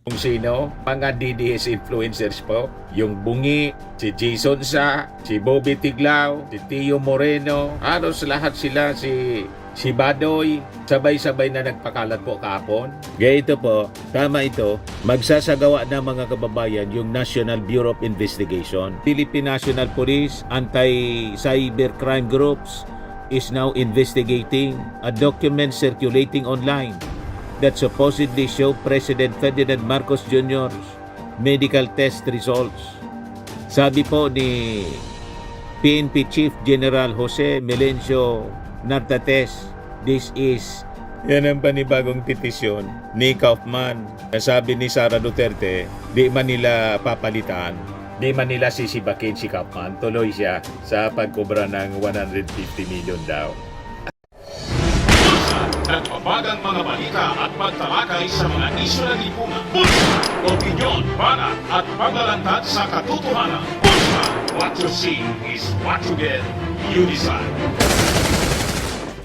kung sino, mga DDS influencers po. Yung Bungi, si Jason Sa, si Bobby Tiglao, si Tio Moreno, halos lahat sila, si Badoy, sabay-sabay na nagpakalat po kahapon. Gaya ito po, tama ito, magsasagawa ng mga kababayan yung National Bureau of Investigation. Philippine National Police, anti-cybercrime groups is now investigating a document circulating online that supposedly show President Ferdinand Marcos Jr.'s medical test results. Sabi po ni PNP Chief General Jose Melencio Nartates, this is yan ang panibagong petisyon ni Kaufman. Sabi ni Sara Duterte, di man nila papalitan, di man nila sisibakin si Kaufman, tuloy siya sa pagkobra ng 150 million daw. Nagpapagang mga balita at pagtalakay sa mga isyu ng lipunan. Bulsa! Opinyon, banat at paglalantad sa katotohanan. Bulsa! What you see is what you get. You decide.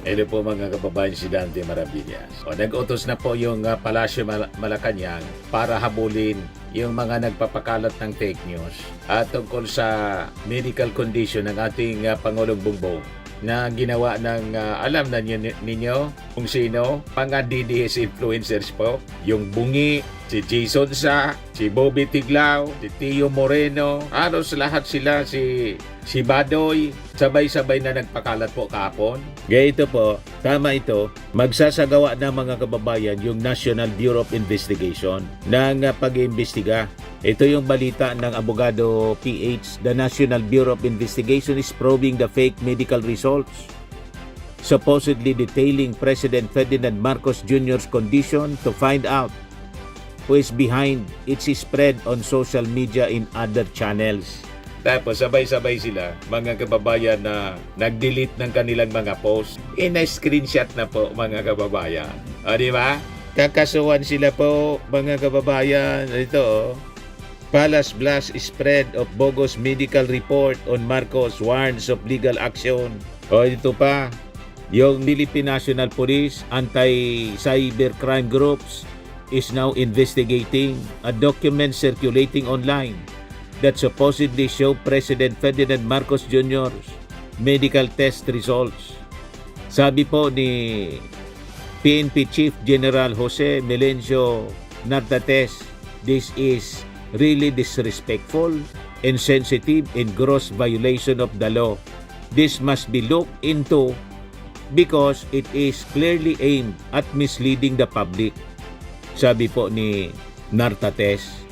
Ito po mga kababayan, si Dante Maravillas. Nag-utos na po yung Palasyo Malacanang para habulin yung mga nagpapakalat ng fake news at tungkol sa medical condition ng ating Pangulong Bongbong na ginawa ng alam na ninyo kung sino, mga DDS influencers po. Yung Bungi, si Jason Sa, si Bobby Tiglao, si Tio Moreno, halos lahat sila, si Badoy, sabay-sabay na nagpakalat po kahapon. Gaya ito po, tama ito, magsasagawa ng mga kababayan yung National Bureau of Investigation ng pag-iimbestiga. Ito yung balita ng abogado PH. The National Bureau of Investigation is probing the fake medical results, supposedly detailing President Ferdinand Marcos Jr.'s condition to find out who is behind its spread on social media in other channels. Tapos sabay-sabay sila, mga kababayan, na nag-delete ng kanilang mga post. Na-screenshot na po mga kababayan. O di ba? Kakasuhan sila po mga kababayan. Ito Palace blast spread of bogus medical report on Marcos, warns of legal action. O ito pa, yung Philippine National Police, anti-cybercrime groups is now investigating a document circulating online that supposedly show President Ferdinand Marcos Jr.'s medical test results. Sabi po ni PNP Chief General Jose Melencio Nartates, this is really disrespectful, insensitive, and gross violation of the law. This must be looked into because it is clearly aimed at misleading the public. Sabi po ni Nartates.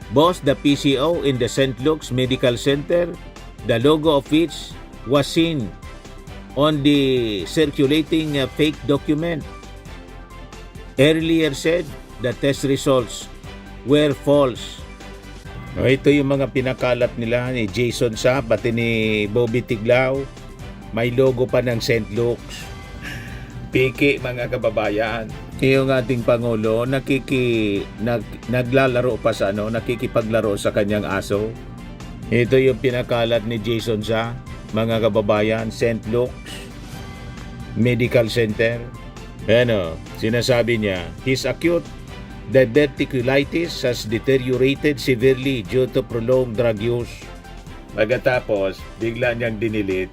Boss, the PCO in the St. Luke's Medical Center, the logo of which was seen on the circulating fake document, earlier said the test results were false. Ito yung mga pinakalat nila ni Jason Sa, pati ni Bobby Tiglao. May logo pa ng St. Luke's. Piki mga kababayan. Yung ating Pangulo naglalaro pa sa nakikipaglaro sa kanyang aso. Ito yung pinakalat ni Jason Sa, mga kababayan, St. Luke's Medical Center. Sinasabi niya, his acute diverticulitis has deteriorated severely due to prolonged drug use. Pagkatapos, bigla niyang dinilit,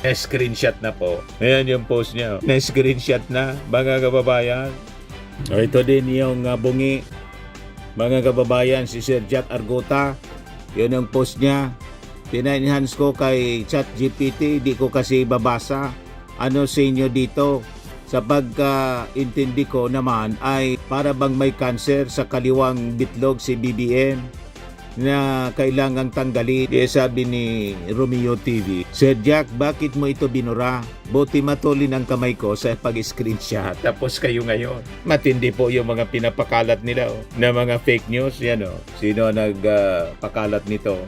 na-screenshot na po. Ayan yung post niya. Na-screenshot na, mga kababayan. Ito din yung Bungi. Mga kababayan, si Sir Jack Argota. Yun ang post niya. Pina-enhance ko kay ChatGPT, di ko kasi babasa. Ano sa inyo dito? Sa pagkaintindi ko naman ay para bang may cancer sa kaliwang bitlog si BBM na kailangang tanggalin. Sabi ni Romeo TV, Sir Jack, bakit mo ito binura? Buti matulin ang kamay ko sa pag-screenshot. Tapos kayo ngayon. Matindi po yung mga pinapakalat nila na mga fake news. Sino nagpakalat nito?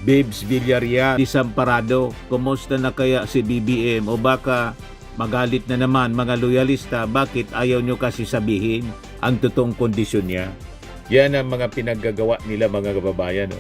Bibs Villarreal, Desamparado. Kumusta na kaya si BBM? O baka magalit na naman mga loyalista, bakit ayaw nyo kasi sabihin ang totoong kondisyon niya? Yan ang mga pinaggagawa nila mga kababayan.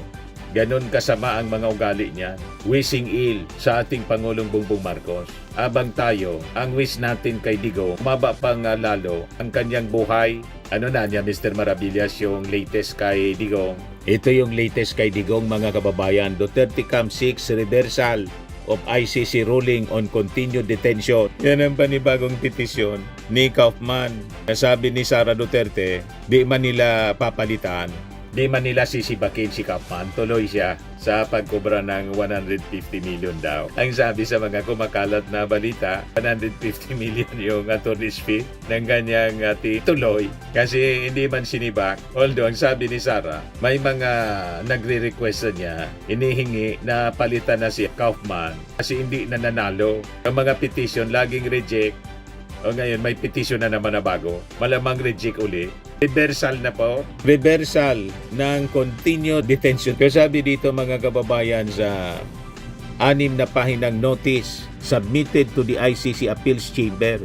Ganon kasama ang mga ugali niya. Wishing ill sa ating Pangulong Bongbong Marcos. Abang tayo, ang wish natin kay Digong, umaba pang lalo ang kanyang buhay. Ano na niya, Mr. Maravillas, yung latest kay Digong? Ito yung latest kay Digong, mga kababayan. Duterte Camp 6 reversal of ICC ruling on continued detention. Yan ang panibagong petisyon ni Kaufman. Sabi ni Sara Duterte, di man nila papalitan, di man nila sisibakin si Kaufman. Tuloy siya sa pagkubra ng 150 million daw. Ang sabi sa mga kumakalat na balita, 150 million yung attorney's fee ng kanyang tuloy kasi hindi man sinibak. Although ang sabi ni Sara, may mga nagre-request niya, inihingi na palitan na si Kaufman kasi hindi na nanalo. Ang mga petition laging reject. O ngayon may petition na naman na bago. Malamang reject uli. Reversal na po. Reversal ng continued detention. Kaya sabi dito mga kababayan sa 6 na pahinang notice submitted to the ICC Appeals Chamber.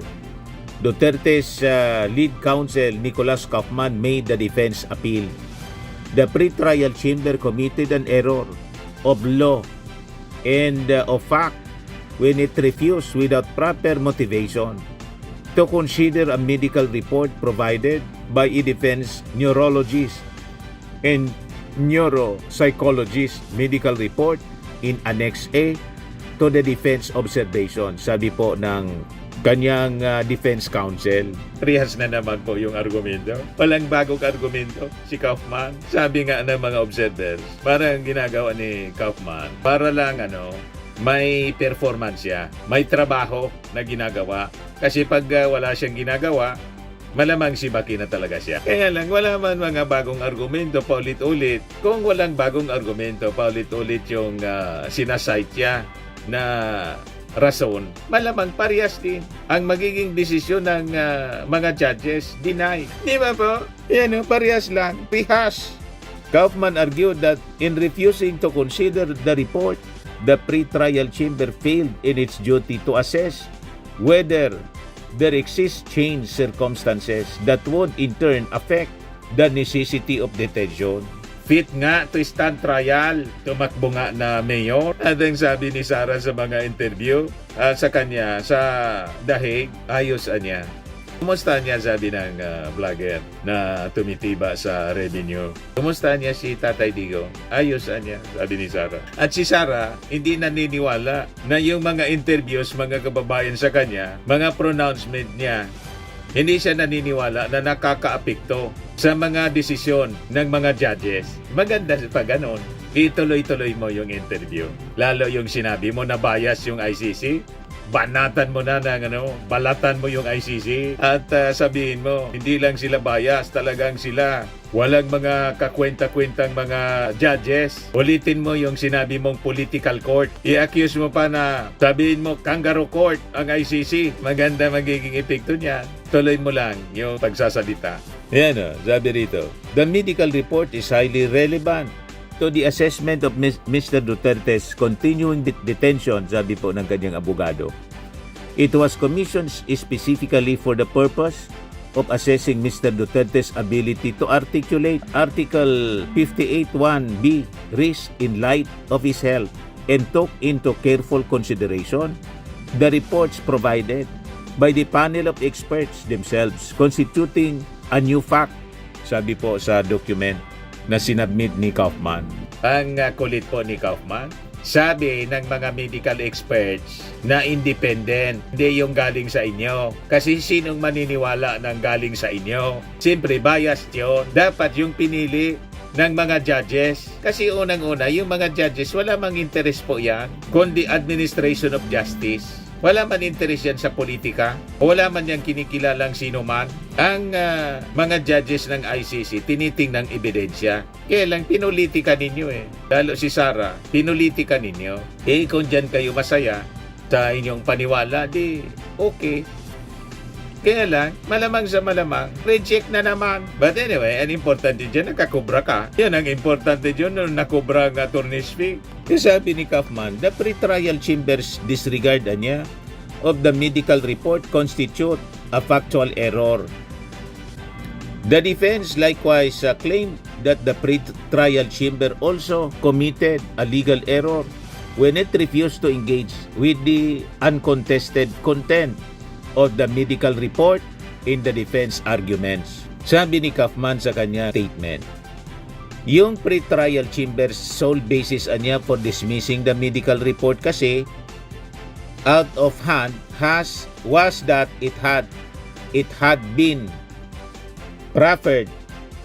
Duterte's lead counsel Nicolas Kaufman made the defense appeal. The pre-trial chamber committed an error of law and of fact when it refused without proper motivation to consider a medical report provided by a defense neurologist and neuropsychologist medical report in Annex A to the defense observation. Sabi po ng kanyang defense counsel. Rehas na naman po yung argumento. Walang bagong argumento si Kaufman. Sabi nga ng mga observers, parang ginagawa ni Kaufman para lang may performance siya, may trabaho na ginagawa. Kasi pag wala siyang ginagawa, malamang sibaki na talaga siya. Kaya lang, wala man mga bagong argumento paulit-ulit. Kung walang bagong argumento paulit-ulit yung sinasite niya na rason, malamang parehas din ang magiging desisyon ng mga judges. Deny. Di ba po? Yan, parehas lang. Rehash. Kaufman argued that in refusing to consider the report, the pre-trial chamber failed in its duty to assess whether there exist changed circumstances that would in turn affect the necessity of detention. Fit nga to stand trial, tumakbo nga na mayor. At ang sabi ni Sara sa mga interview sa kanya sa The Hague, ayos niya. Kumusta niya, sabi ng vlogger na tumitiba sa revenue. Kumusta niya si Tatay Digong? Ayos niya, sabi ni Sara. At si Sara, hindi naniniwala na yung mga interviews, mga kababayan sa kanya, mga pronouncement niya, hindi siya naniniwala na nakakaapekto sa mga desisyon ng mga judges. Maganda pa ganon. Ituloy-tuloy mo yung interview. Lalo yung sinabi mo na bias yung ICC, banatan mo na ng balatan mo yung ICC at sabihin mo, hindi lang sila bias, talagang sila walang mga kakwenta-kwentang mga judges. Ulitin mo yung sinabi mong political court. I-accuse mo pa na sabihin mo kangaroo court ang ICC. Maganda magiging epekto niya. Tuloy mo lang yung pagsasalita. Yan sabi rito. The medical report is highly relevant to the assessment of Mr. Duterte's continuing detention, sabi po ng kanyang abogado. It was commissioned specifically for the purpose of assessing Mr. Duterte's ability to articulate Article 58(1)(b) risk in light of his health and took into careful consideration the reports provided by the panel of experts themselves, constituting a new fact, sabi po sa document na sinabmit ni Kaufman. Ang kulit po ni Kaufman, sabi ng mga medical experts na independent, hindi yung galing sa inyo. Kasi sinong maniniwala ng galing sa inyo? Siyempre, biased yun. Dapat yung pinili ng mga judges. Kasi unang-una, yung mga judges, wala mang interest po yan, kundi administration of justice. Wala man interest yan sa politika. Wala man yan kinikilalang sino man. Ang mga judges ng ICC tinitingnan ng ebidensya. Kaya lang pinulitika ninyo Lalo si Sara, pinulitika ninyo. Kung dyan kayo masaya sa inyong paniwala, di okay. Kaya lang, malamang sa malamang, reject na naman. But anyway, ang importante dyan, nakakubra ka. Yan ang importante dyan, nung nakubra ang attorney's fee. Sabi ni Kaufman, the pre-trial chamber's disregard niya of the medical report constitute a factual error. The defense likewise claimed that the pre-trial chamber also committed a legal error when it refused to engage with the uncontested content of the medical report in the defense arguments. Sabi ni Kaufman sa kanya statement, yung pre-trial chamber's sole basis niya for dismissing the medical report kasi out of hand was that it had been proffered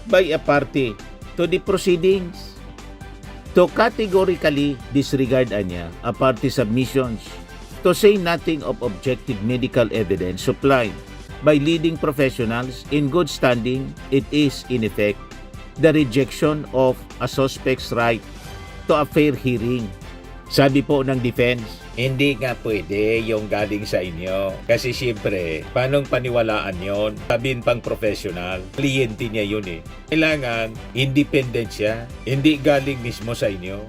by a party to the proceedings. To categorically disregard niya a party submissions, to say nothing of objective medical evidence supplied by leading professionals in good standing, it is in effect the rejection of a suspect's right to a fair hearing. Sabi po ng defense, hindi nga pwede yung galing sa inyo. Kasi siyempre, paanong paniwalaan yon? Sabihin pang professional, kliyente niya yun eh. Kailangan, independent siya, hindi galing mismo sa inyo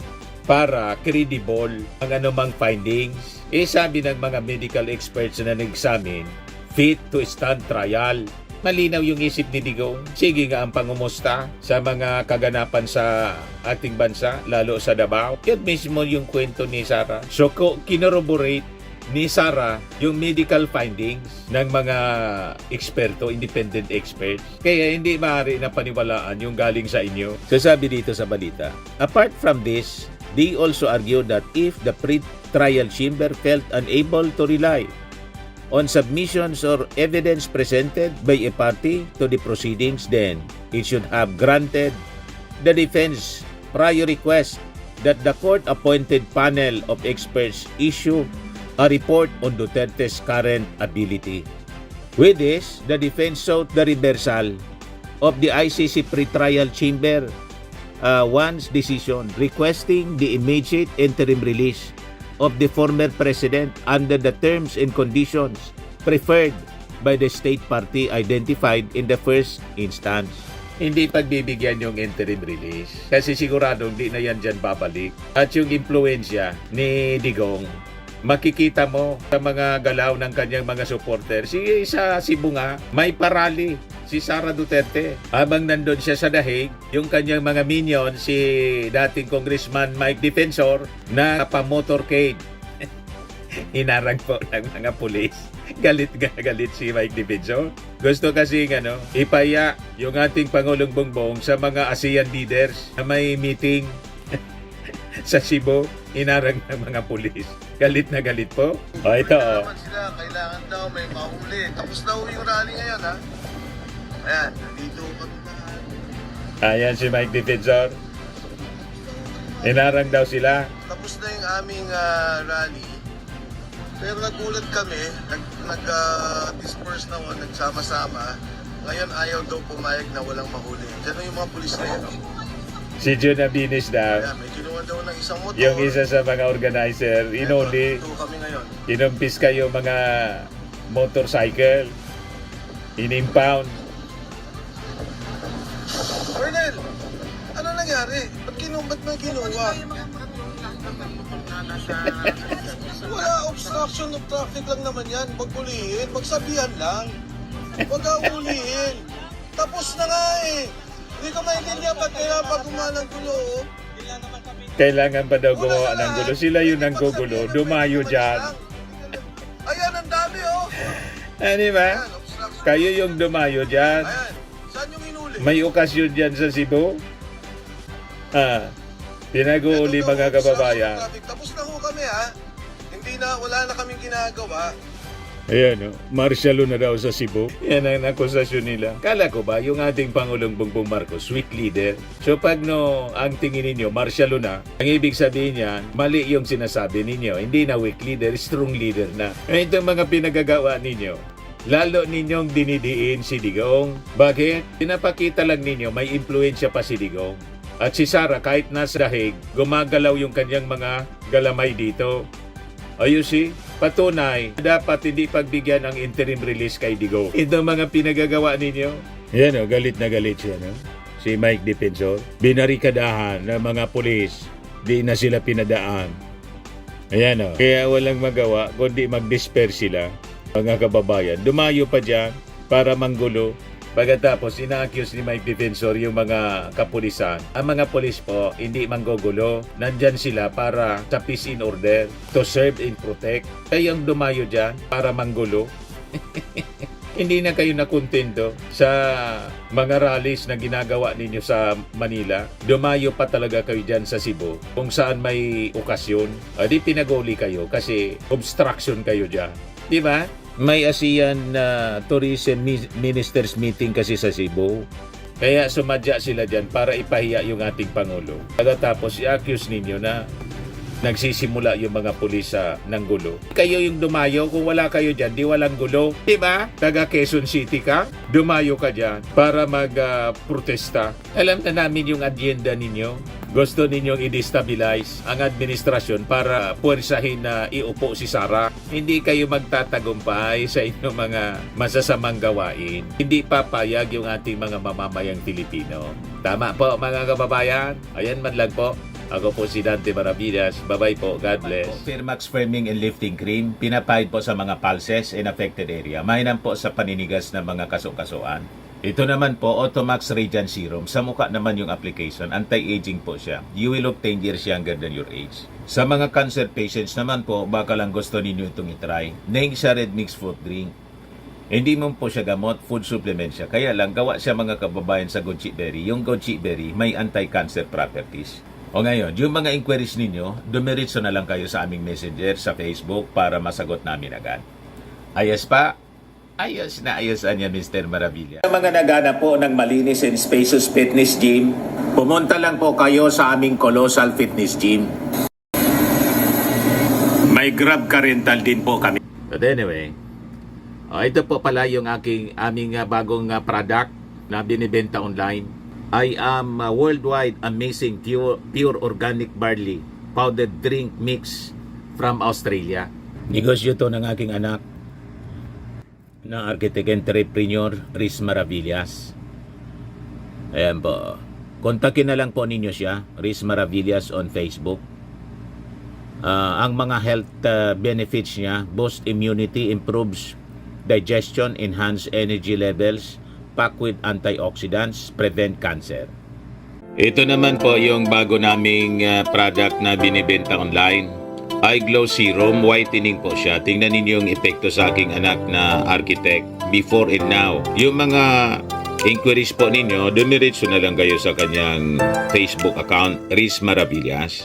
para credible ang anumang findings. Sabi ng mga medical experts na nag-examine, fit to stand trial. Malinaw yung isip ni Digong. Sige nga ang pangumusta sa mga kaganapan sa ating bansa, lalo sa Davao. Yun mismo yung kwento ni Sara. So, kinorroborate ni Sara yung medical findings ng mga eksperto, independent experts. Kaya hindi maaari na paniwalaan yung galing sa inyo. So, sabi dito sa balita, apart from this, they also argue that if the pre-trial chamber felt unable to rely on submissions or evidence presented by a party to the proceedings, then it should have granted the defense prior request that the court-appointed panel of experts issue a report on Duterte's current ability. With this, the defense sought the reversal of the ICC pretrial chamber one's decision requesting the immediate interim release of the former president under the terms and conditions preferred by the state party identified in the first instance. Hindi pagbibigyan yung interim release kasi sigurado hindi na yan dyan babalik. At yung impluensya ni Digong, makikita mo sa mga galaw ng kanyang mga supporter. Sa Cebu nga, may parali si Sara Duterte. Habang nandun siya sa Dahig, yung kanyang mga minion, si dating Congressman Mike Defensor, na pa-motorcade. Hinarang po ng mga pulis. Galit si Mike Defensor. Gusto kasi ipaya yung ating Pangulong Bongbong sa mga ASEAN leaders na may meeting sa Cebu. Hinarang ng mga pulis. Galit na galit po. Ito Kailangan daw may mahuli. Tapos daw yung rally ngayon ha. Ayan, dito kami na. Ayan si Mike Defensor. Hinarang daw sila. Tapos na yung aming rally. Pero nagulat kami, nag-disperse na nagsama-sama. Ngayon ayaw daw pumayag na walang mahuli. Diyan yung mga pulis na yun. Si Jun Abinis daw. Ayan, may kinuha daw ng isang motor. Yung isa sa mga organizer, inuli. Ito kami ngayon. Inumpis kayo mga motorcycle. In-impound. Colonel, ano nangyari? Ba't may kinuha? Wala, obstruction of traffic lang naman yan. Huwag ulihin, magsabihan lang. Huwag ulihin. Tapos na nga eh. Hindi ko maintindihan ba't kailangan pa gumawa ng gulo. Kailangan pa daw gumawa ng gulo. Sila yun ang gugulo. Dumayo dyan. Ayan, ang dami oh. Ano ba? Ayan, obstruction. Kayo yung dumayo dyan. Ayan, saan yung inuli? May okasyon dyan sa Cebu. Pinag-uuli Ito daw, mga kababayan. obstruction of traffic. Tapos na ho kami ha. Hindi na, wala na kaming ginagawa. Ayan, martialo na daw sa Cebu. Yan ang akusasyon nila. Kala ko ba, yung ating Pangulong Bongbong Marcos, weak leader? So pag ang tingin ninyo, martialo na, ang ibig sabihin niyan, mali yung sinasabi ninyo. Hindi na weak leader, strong leader na. Itong mga pinagagawa ninyo, lalo ninyong dinidiin si Digong. Bakit? Pinapakita lang ninyo, may impluensya pa si Digong. At si Sara, kahit nasa Dahig, gumagalaw yung kanyang mga galamay dito. Ayusin, patunay, dapat hindi pagbigyan ang interim release kay Digong. Ito mga pinagagawa ninyo. Yan o, galit na galit siya, no? Si Mike Defensor. Binarikadahan ng mga pulis. Di na sila pinadaan. Ayan o. Kaya walang magawa, kundi mag-disperse sila. Mga kababayan, dumayo pa dyan para manggulo. Pagkatapos, ina-accuse ni Mike Defensor yung mga kapulisan. Ang mga pulis po, hindi manggugulo. Nandyan sila para sa peace in order, to serve and protect. Kayong dumayo dyan para manggulo. Hindi na kayo nakontento sa mga rallies na ginagawa ninyo sa Manila. Dumayo pa talaga kayo dyan sa Cebu. Kung saan may okasyon, di pinagoli kayo kasi obstruction kayo dyan. Di ba? May ASEAN Tourism Ministers meeting kasi sa Cebu. Kaya sumadya sila dyan para ipahiya yung ating Pangulo. Pagkatapos i-accuse ninyo na nagsisimula yung mga pulis ng gulo. Kayo yung dumayo, kung wala kayo dyan, di walang gulo. Diba? Taga Quezon City ka, dumayo ka dyan para mag-protesta. Alam na namin yung agenda ninyo. Gusto ninyong i-destabilize ang administrasyon para puwersahin na iupo si Sara. Hindi kayo magtatagumpay sa inyong mga masasamang gawain. Hindi papayag yung ating mga mamamayang Pilipino. Tama po mga kababayan. Ayan man lang po. Ako po si Dante Maravillas. Bye-bye po. God bless. Firmax Firming and Lifting Cream. Pinapahid po sa mga pulses in affected area. Mainam po sa paninigas ng mga kasukasuan. Ito naman po, Automax Radiant Serum. Sa mukha naman yung application. Anti-aging po siya. You will look 10 years younger than your age. Sa mga cancer patients naman po, baka lang gusto ninyo itong itry. Neng siya Red Mix Fruit Drink. Hindi mo po siya gamot, food supplement siya. Kaya lang, gawa siya mga kababayan sa goji berry. Yung goji berry may anti-cancer properties. O ngayon, yung mga inquiries ninyo, dumiritso na lang kayo sa aming messenger sa Facebook para masagot namin agad. Ayos pa? Ayos na ayosan yan, Mr. Maravilla. Sa mga naghanap po ng malinis and spacious fitness gym, pumunta lang po kayo sa aming Colossal Fitness Gym. May Grab car rental din po kami. But anyway, ito po pala yung aming bagong product na binibenta online. I am worldwide amazing pure organic barley powdered drink mix from Australia. Negosyo to ng aking anak na architect entrepreneur Riz Maravillas. Ayan po. Kontakin na lang po ninyo siya, Riz Maravillas on Facebook. Ang mga health benefits niya, boost immunity, improves digestion, enhance energy levels, packed with antioxidants, prevent cancer. Ito naman po yung bago naming product na binibenta online. Eye Glow Serum, whitening po siya. Tingnan ninyo yung epekto sa aking anak na architect before and now. Yung mga inquiries po ninyo, dumiretso na lang kayo sa kanyang Facebook account, Riz Maravillas.